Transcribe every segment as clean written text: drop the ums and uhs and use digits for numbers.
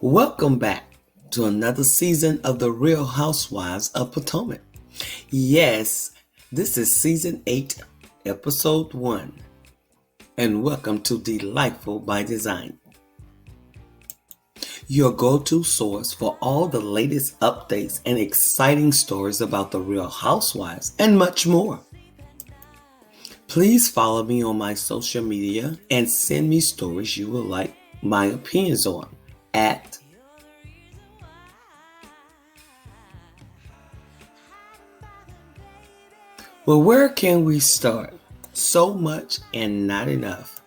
Welcome back to another season of the Real Housewives of Potomac. Yes, this is season 8, episode 1, and welcome to Delightful by Design, your go-to source for all the latest updates and exciting stories about the Real Housewives and much more. Please follow me on my social media and send me stories you would like my opinions on at Well, where can we start? So much and not enough.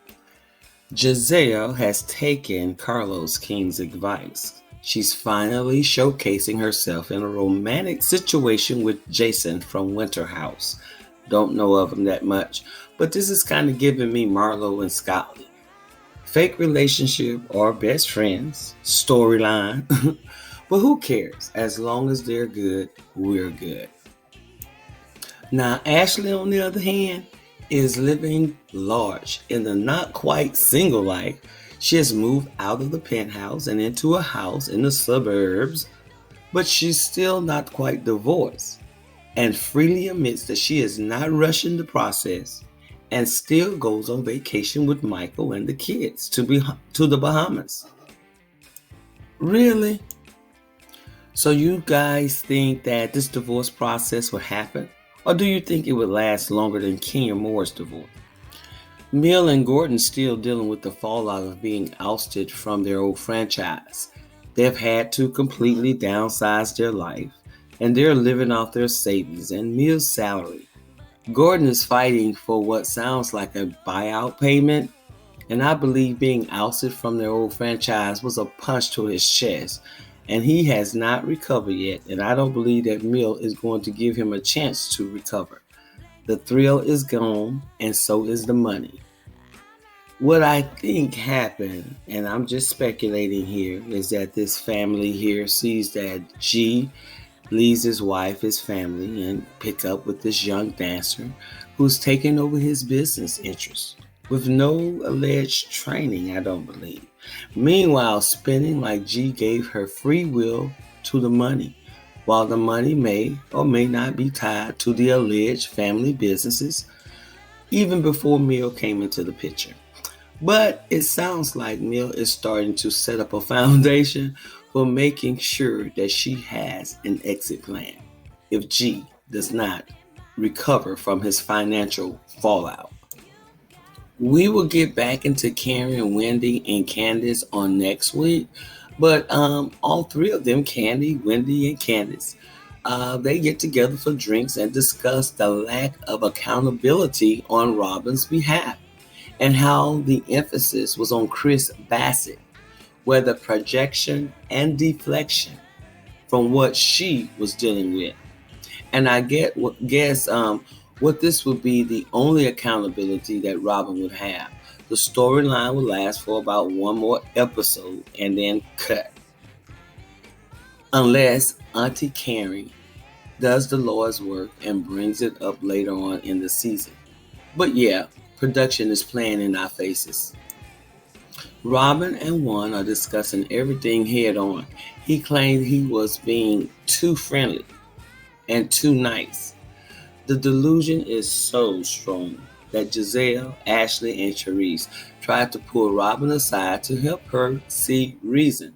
Giselle has taken Carlos King's advice. She's finally showcasing herself in a romantic situation with Jason from Winter House. Don't know of him that much, but this is kind of giving me Marlo and Scotty. Fake relationship or best friends, storyline. But who cares? As long as they're good, we're good. Now, Ashley, on the other hand, is living large in the not quite single life. She has moved out of the penthouse and into a house in the suburbs, but she's still not quite divorced and freely admits that she is not rushing the process and still goes on vacation with Michael and the kids to the Bahamas. Really? So you guys think that this divorce process will happen? Or do you think it would last longer than Kenya Moore's divorce? Mill and Gordon still dealing with the fallout of being ousted from their old franchise. They've had to completely downsize their life, and they're living off their savings and Mill's salary. Gordon is fighting for what sounds like a buyout payment, and I believe being ousted from their old franchise was a punch to his chest, and he has not recovered yet, and I don't believe that Mill is going to give him a chance to recover. The thrill is gone, and so is the money. What I think happened, and I'm just speculating here, is that this family here sees that G leaves his wife, his family, and pick up with this young dancer who's taking over his business interests with no alleged training, I don't believe. Meanwhile, spending like G gave her free will to the money, while the money may or may not be tied to the alleged family businesses, even before Mill came into the picture. But it sounds like Mill is starting to set up a foundation for making sure that she has an exit plan if G does not recover from his financial fallout. We will get back into Karen, Wendy, and Candace on next week. But all three of them, Candy, Wendy, and Candace, they get together for drinks and discuss the lack of accountability on Robyn's behalf and how the emphasis was on Chris Bassett, where the projection and deflection from what she was dealing with. And I guess what this would be the only accountability that Robyn would have. The storyline would last for about one more episode and then cut. Unless Auntie Carrie does the Lord's work and brings it up later on in the season. But yeah, production is playing in our faces. Robyn and Juan are discussing everything head on. He claimed he was being too friendly and too nice. The delusion is so strong that Giselle, Ashley, and Charisse tried to pull Robyn aside to help her see reason.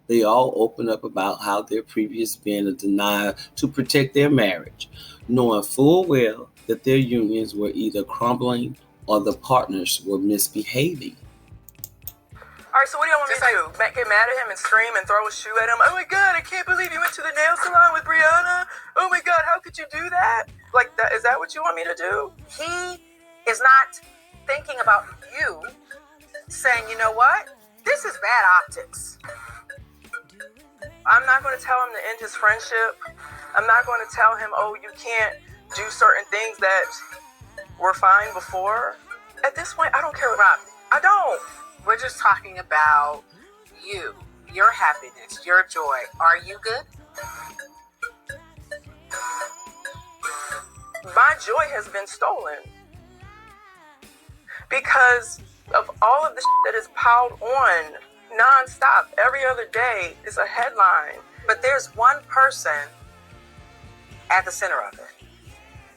They all open up about how their previous been a denial to protect their marriage, knowing full well that their unions were either crumbling or the partners were misbehaving. All right, so what do y'all want me to do? Get mad at him and scream and throw a shoe at him? Oh my God, I can't believe you went to the nail salon with Brianna. Oh my God, how could you do that? Like, that, is that what you want me to do? He is not thinking about you, saying, you know what? This is bad optics. I'm not going to tell him to end his friendship. I'm not going to tell him, oh, you can't do certain things that were fine before. At this point, I don't care what I don't. We're just talking about you, your happiness, your joy. Are you good? My joy has been stolen because of all of the that is piled on nonstop. Every other day is a headline. But there's one person at the center of it.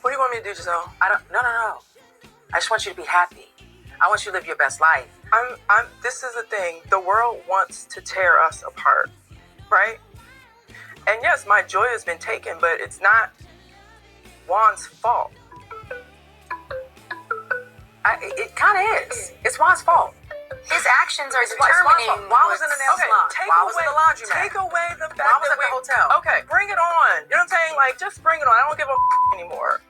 What do you want me to do, Giselle? No. I just want you to be happy. I want you to live your best life. This is the thing. The world wants to tear us apart, right? And yes, my joy has been taken, but it's not Juan's fault. It kind of is. It's Juan's fault. His actions are determining. Juan was in the nail salon. Juan was in the laundromat. Take away the fact Juan was that at the hotel. Okay, bring it on. You know what I'm saying? Like, just bring it on. I don't give a anymore.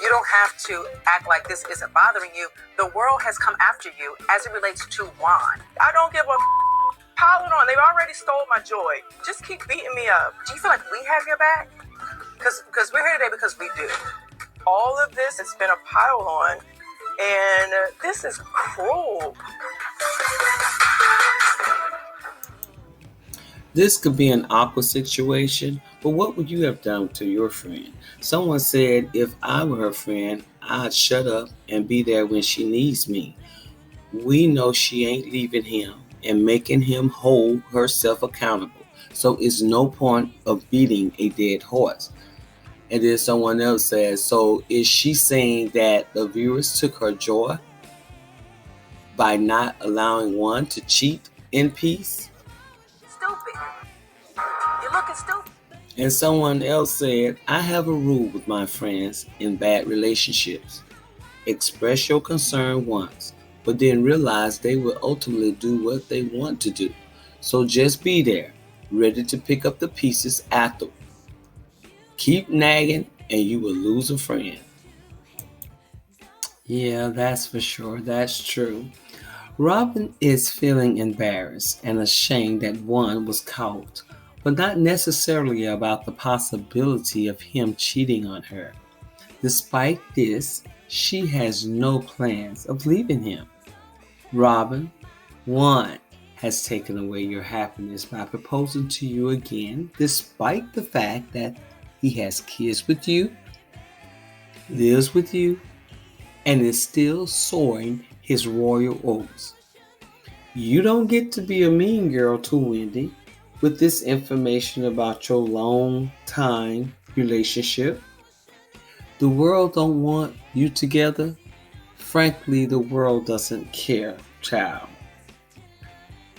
You don't have to act like this isn't bothering you. The world has come after you as it relates to Juan. I don't give a pile it on. They've already stole my joy. Just keep beating me up. Do you feel like we have your back? Because we're here today because we do. All of this has been a pile on, and this is cruel. This could be an awkward situation, but what would you have done to your friend? Someone said, if I were her friend, I'd shut up and be there when she needs me. We know she ain't leaving him and making him hold herself accountable. So it's no point of beating a dead horse. And then someone else says, so is she saying that the viewers took her joy by not allowing Juan to cheat in peace? Stupid. You're looking stupid. And someone else said, I have a rule with my friends in bad relationships. Express your concern once, but then realize they will ultimately do what they want to do. So just be there, ready to pick up the pieces after. Keep nagging and you will lose a friend. Yeah, that's for sure. That's true. Robyn is feeling embarrassed and ashamed that Juan was caught, but not necessarily about the possibility of him cheating on her. Despite this, she has no plans of leaving him. Robyn, Juan has taken away your happiness by proposing to you again, despite the fact that he has kids with you, lives with you, and is still soaring his royal oats. You don't get to be a mean girl to Wendy with this information about your long time relationship. The world don't want you together. Frankly, the world doesn't care, child.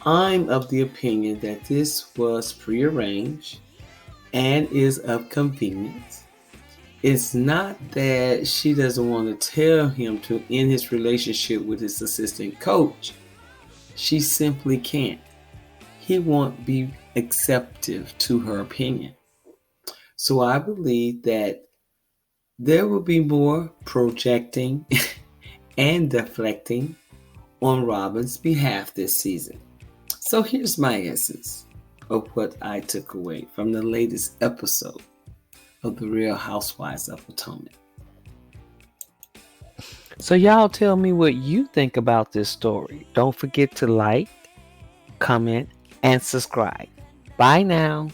I'm of the opinion that this was prearranged and is of convenience. It's not that she doesn't want to tell him to end his relationship with his assistant coach. She simply can't. He won't be acceptive to her opinion. So I believe that there will be more projecting and deflecting on Robyn's behalf this season. So here's my essence of what I took away from the latest episode of the Real Housewives of Potomac. So y'all tell me what you think about this story. Don't forget to like, comment, and subscribe. Bye now.